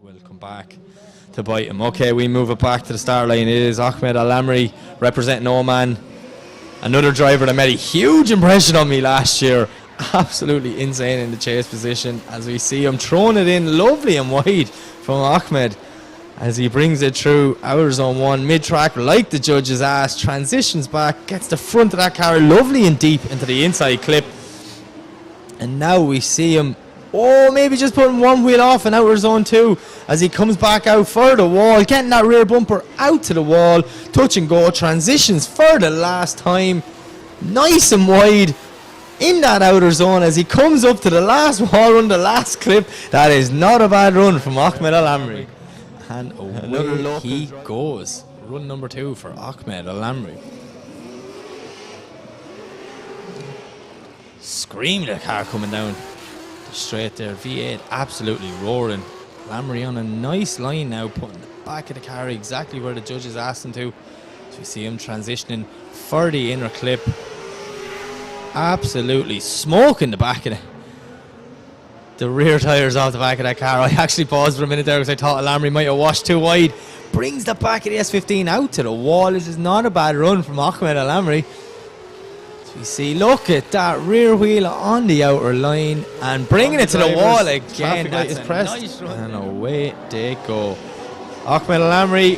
will come back to bite him. Okay, we move it back to the start line. It is Ahmed Al Amri representing Oman. Another driver that made a huge impression on me last year. Absolutely insane in the chase position. As we see him throwing it in lovely and wide from Ahmed as he brings it through outer zone 1, mid-track, like the judge's asked, transitions back, gets the front of that car lovely and deep into the inside clip. And now we see him, maybe just putting one wheel off in outer zone 2 as he comes back out for the wall, getting that rear bumper out to the wall, touch and go, transitions for the last time, nice and wide in that outer zone as he comes up to the last wall run, the last clip. That is not a bad run from Ahmed Al Amri. And away he goes. Run number 2 for Ahmed Al Amri. Screaming the car coming down the straight there. V8 absolutely roaring. Al Amri on a nice line now, putting the back of the car exactly where the judges asked him to. So we see him transitioning for the inner clip. Absolutely smoking the back of the rear tyres off the back of that car. I actually paused for a minute there because I thought Al Amri might have washed too wide. Brings the back of the S15 out to the wall. This is not a bad run from Ahmed Al Amri. So you see, look at that rear wheel on the outer line and bringing it to the wall again. That's a nice run. And away they go. Ahmed Al Amri,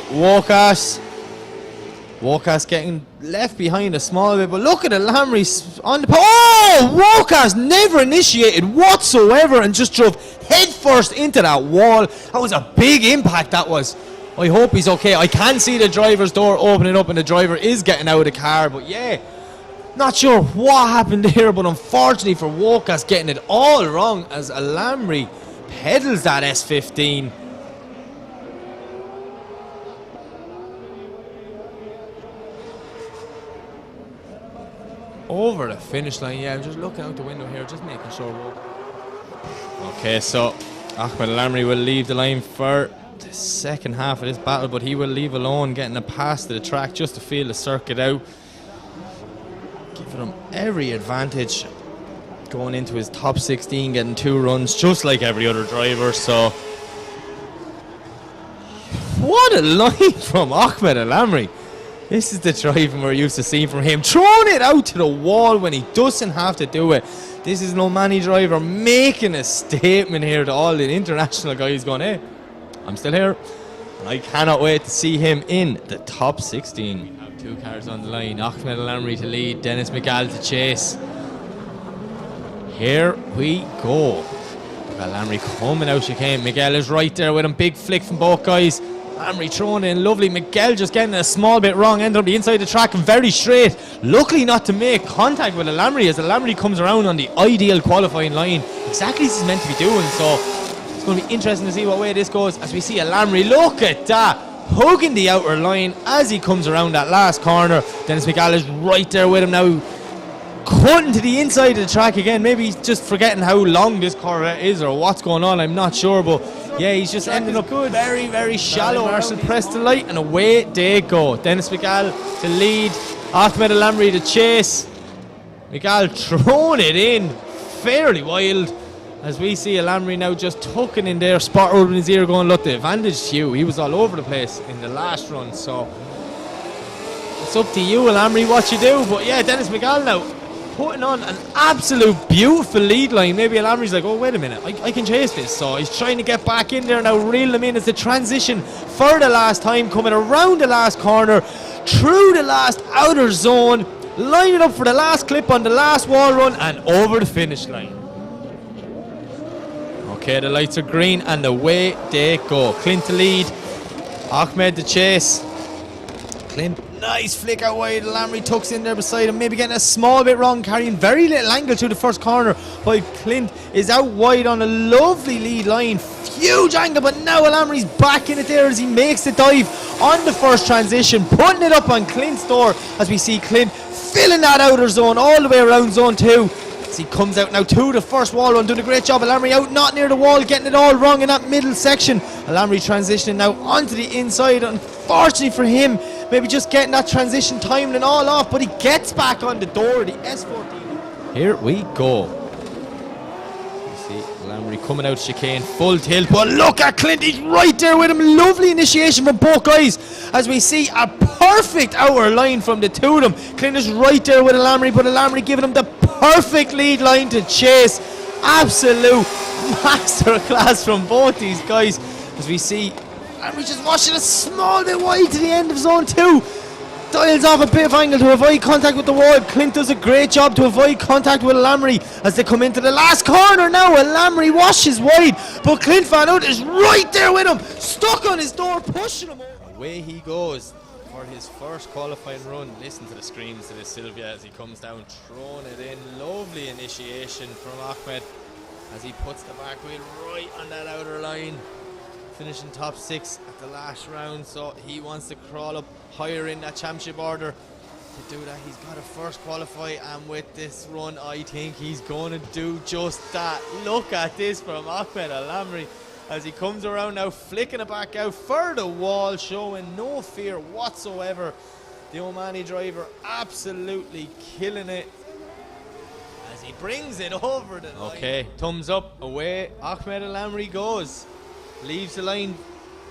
Wokas getting left behind a small bit, but look at Al Amri on the Wokas never initiated whatsoever and just drove head first into that wall. That was a big impact, that was. I hope he's okay. I can see the driver's door opening up and the driver is getting out of the car, but yeah, not sure what happened there, but unfortunately for Wokas, getting it all wrong as Al Amri pedals that S15. Over the finish line. Yeah, I'm just looking out the window here, just making sure. Okay, so Ahmed Al Amri will leave the line for the second half of this battle, but he will leave alone, getting a pass to the track just to feel the circuit out, giving him every advantage going into his top 16, getting 2 runs just like every other driver. So what a line from Ahmed Al Amri. This is the driving we're used to seeing from him. Throwing it out to the wall when he doesn't have to do it. This is an Omani driver making a statement here to all the international guys going, hey, I'm still here. And I cannot wait to see him in the top 16. We have 2 cars on the line. Ahmed Al Amri to lead, Dennis Miguel to chase. Here we go. Al Amri coming out chicane. Miguel is right there with him. Big flick from both guys. Amri throwing in lovely. Miguel just getting a small bit wrong, ended up the inside of the track and very straight. Luckily not to make contact with Al Amri as Al Amri comes around on the ideal qualifying line. Exactly as he's meant to be doing. So it's going to be interesting to see what way this goes as we see Al Amri. Look at that, hugging the outer line as he comes around that last corner. Dennis Miguel is right there with him now, cutting to the inside of the track again. Maybe he's just forgetting how long this Corvette is or what's going on, I'm not sure, but yeah, he's just ending up good. Very, very shallow. Marshall pressed the light and away they go. Dennis Miguel to lead, Ahmed Al Amri to chase. Miguel throwing it in fairly wild as we see Al Amri now just tucking in there, spot over in his ear going, look, the advantage to you. He was all over the place in the last run, so it's up to you, Al Amri, what you do. But yeah, Dennis Miguel now putting on an absolute beautiful lead line. Maybe Al Amri's like, oh, wait a minute, I can chase this. So he's trying to get back in there now, reel them in as the transition for the last time, coming around the last corner, through the last outer zone, lining up for the last clip on the last wall run and over the finish line. Okay, the lights are green and away they go. Clint to lead, Ahmed to chase. Clint, nice flick out wide. Al Amri tucks in there beside him, maybe getting a small bit wrong, carrying very little angle through the first corner, while Clint is out wide on a lovely lead line. Huge angle, but now Al Amri's back in it there as he makes the dive on the first transition, putting it up on Clint's door as we see Clint filling that outer zone all the way around zone 2. As he comes out now to the first wall run, doing a great job. Al Amri out not near the wall, getting it all wrong in that middle section. Al Amri transitioning now onto the inside. Unfortunately for him, maybe just getting that transition timed and all off, but he gets back on the door, the S14. Here we go. You see Al Amri coming out chicane, full tilt, but look at Clint, he's right there with him. Lovely initiation from both guys as we see a perfect outer line from the two of them. Clint is right there with Al Amri, but Al Amri giving him the perfect lead line to chase. Absolute masterclass from both these guys as we see Amri just washing a small bit wide to the end of zone 2. Dials off a bit of angle to avoid contact with the wall. Clint does a great job to avoid contact with Al Amri as they come into the last corner now. Al Amri washes wide, but Clint Van Hout is right there with him, stuck on his door, pushing him over. Away he goes for his first qualifying run. Listen to the screams of Sylvia as he comes down, throwing it in. Lovely initiation from Ahmed as he puts the back wheel right on that outer line. Finishing top 6 at the last round, so he wants to crawl up higher in that championship order. To do that, he's got to first qualify, and with this run, I think he's going to do just that. Look at this from Ahmed Al Amri as he comes around now, flicking it back out for the wall, showing no fear whatsoever. The Omani driver absolutely killing it as he brings it over the line. Okay, thumbs up, away Ahmed Al Amri goes. Leaves the line.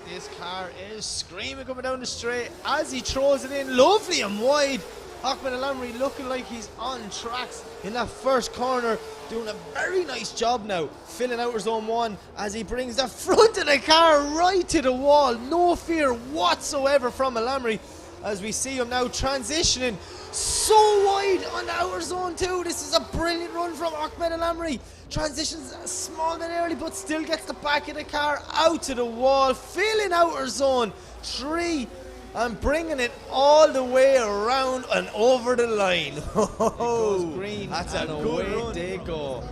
This car is screaming coming down the straight as he throws it in. Lovely and wide. Ahmed Al Amri looking like he's on tracks in that first corner, doing a very nice job now, filling out zone 1 as he brings the front of the car right to the wall. No fear whatsoever from Al Amri as we see him now transitioning so wide on outer zone 2. This is a brilliant run from Ahmed Al Amri. Transitions a small bit early, but still gets the back of the car out to the wall, filling outer zone 3 and bringing it all the way around and over the line. Oh, green. That's a good run. They go.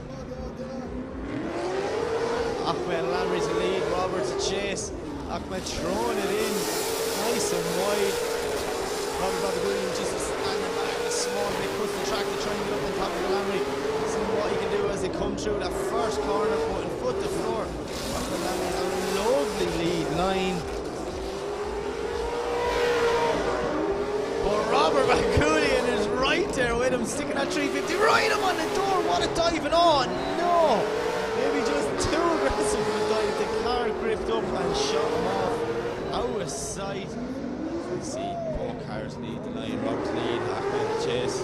Ahmed Al Amri's the lead, Roberts a chase. Ahmed throwing it in, nice and wide. Robert got the green, just standing back a small bit, cuts the track to try and get up on top of Al Amri. See what he can do as they come through that first corner, putting foot to floor. Ahmed Al Amri's on a lovely lead line. But Robert McCoolian is right there with him, sticking that 350 right up on the door. What a dive, and oh no! Maybe just too aggressive of a dive. The car gripped up and shot him off out of sight. We see both cars lead the line. Robert's lead, Ahmed the chase.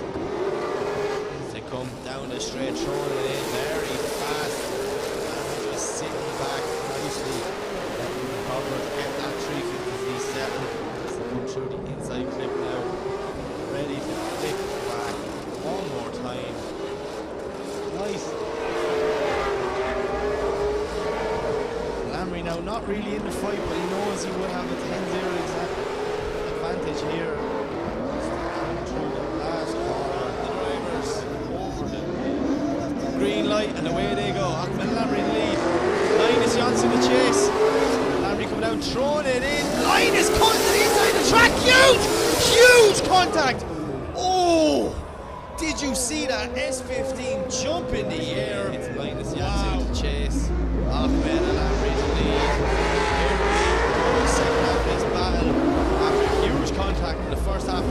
As they come down the straight, throwing it in very fast. And just sitting back nicely. Robert get that 350 settled as they come through the inside clip now. Ready to flick back one more time. Nice. Al Amri now not really in the fight, but he knows he will have a 10-0 advantage here. Through the last corner, the drivers over the green light, and away they go. Ahmed Al Amri in the lead. Linus Johnson the chase. Al Amri coming down, throwing it in. Linus cutting to the inside of the track. Huge contact. Oh, did you see that S15 jump in the air? It's Linus Johnson to chase. Ahmed Al Amri in the lead. Here we go, second half of this battle. After huge contact in the first half.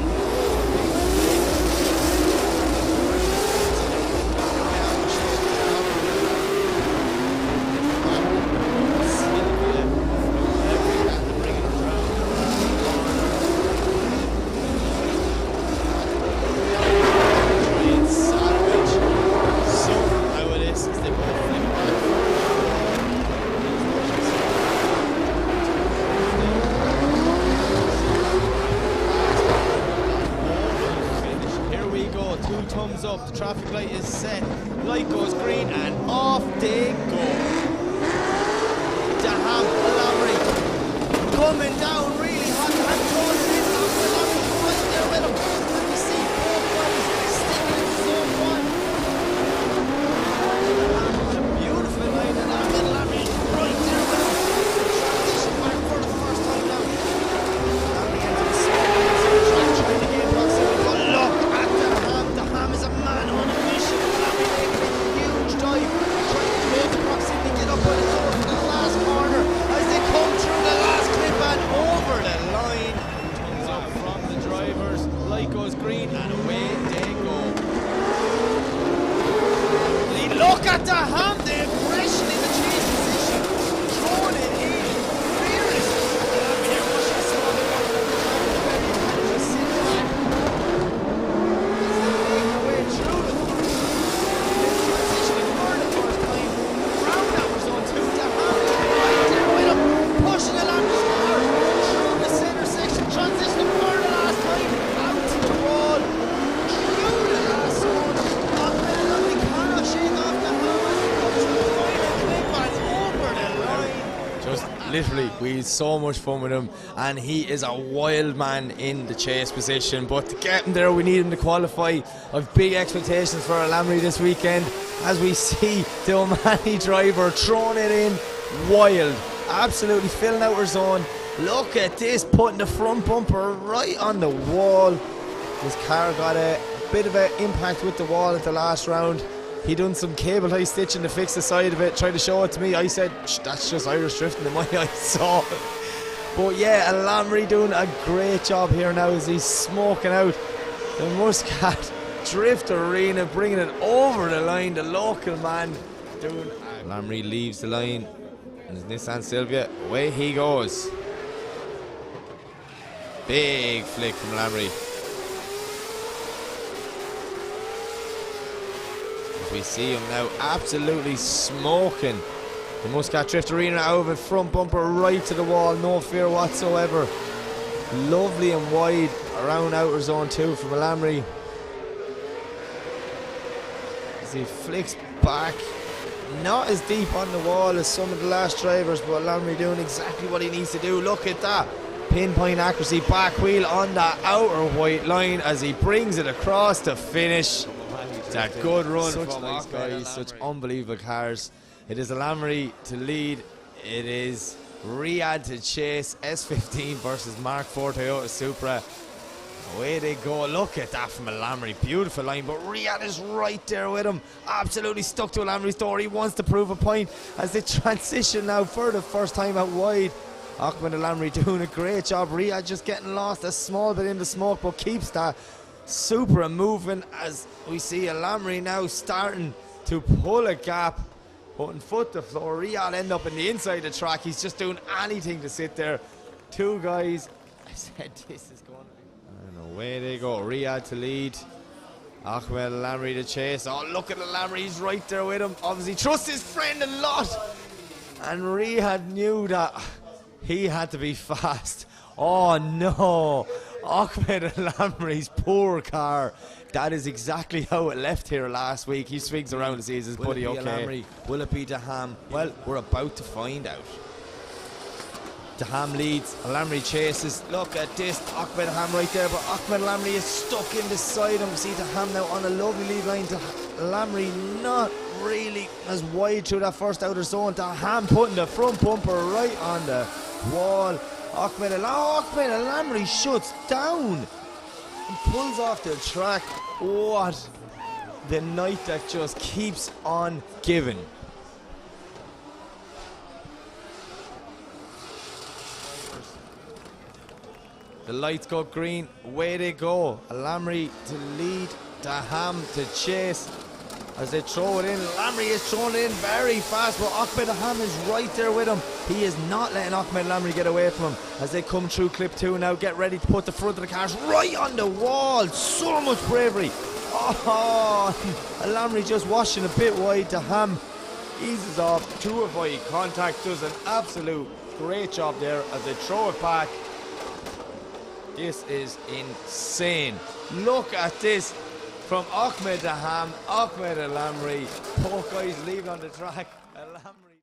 Up, the traffic light is set, light goes green, and off they go. Ahmed Al Amri coming down really hot and throwing it in. Ahmed Al Amri right there with him. And we see both guys sticking in zone 1. It's a beautiful line, and Ahmed Al Amri right there with him. Transition back for the first time now. Al Amri into the small trying to gain proximity, but look at the Ham is a man on a mission. Al Amri making a huge dive, trying to make the proximity, get up on the door for the last corner as they come through the last clip and over Literally, we had so much fun with him, and he is a wild man in the chase position. But to get him there, we need him to qualify. I've big expectations for Al Amri this weekend, as we see the Omani driver throwing it in wild, absolutely filling out her zone. Look at this, putting the front bumper right on the wall. His car got a bit of an impact with the wall at the last round. He done some cable tie stitching to fix the side of it, tried to show it to me. I said, that's just Irish drifting in my eyes. So, but yeah, Al Amri doing a great job here now as he's smoking out the Muscat Drift Arena, bringing it over the line. The local man doing. Al Amri leaves the line in his Nissan Silvia. Away he goes. Big flick from Al Amri. We see him now absolutely smoking the Muscat Drift Arena out of it, front bumper right to the wall, no fear whatsoever. Lovely and wide around outer zone 2 from Al Amri. As he flicks back, not as deep on the wall as some of the last drivers, but Al Amri doing exactly what he needs to do. Look at that, pinpoint accuracy, back wheel on that outer white line as he brings it across to finish. It's a good run from nice guys, such unbelievable cars. It is Al Amri to lead. It is Riyadh to chase. S15 versus Mark IV Toyota Supra. Away they go. Look at that from Al Amri. Beautiful line, but Riyadh is right there with him. Absolutely stuck to Al Amri's door. He wants to prove a point as they transition now for the first time out wide. Ahmed Al Amri doing a great job. Riyadh just getting lost a small bit in the smoke, but keeps that Supra moving as we see Al Amri now starting to pull a gap, putting foot to floor. Riyadh end up in the inside of the track. He's just doing anything to sit there. Two guys. I said this is going to be. And away they go. Riyadh to lead. Ahmed Al Amri to chase. Oh, look at Al Amri. He's right there with him. Obviously trusts his friend a lot. And Riyadh knew that he had to be fast. Oh no. Ahmed Al Amri's poor car. That is exactly how it left here last week. He swings around to see his buddy okay. Al Amri? Will it be Daham? Well, we're about to find out. Daham leads, Al Amri chases. Look at this, Ahmed Daham right there, but Ahmed Al Amri is stuck in beside him. See Daham now on a lovely lead line. Al Amri not really as wide through that first outer zone. Daham putting the front bumper right on the wall. Ahmed Al Amri shuts down and pulls off the track. What the night that just keeps on giving. The lights go green, away they go. Al Amri to lead, Daham to chase. As they throw it in, Al Amri is throwing it in very fast, but Ahmed Daham is right there with him. He is not letting Ahmed Al Amri get away from him. As they come through clip 2 now, get ready to put the front of the cars right on the wall. So much bravery. Oh, Al Amri just washing a bit wide. Daham eases off to avoid contact, does an absolute great job there as they throw it back. This is insane. Look at this. From Ahmed Daham, Ahmed Al Amri, both guys leaving on the track. Al Amri.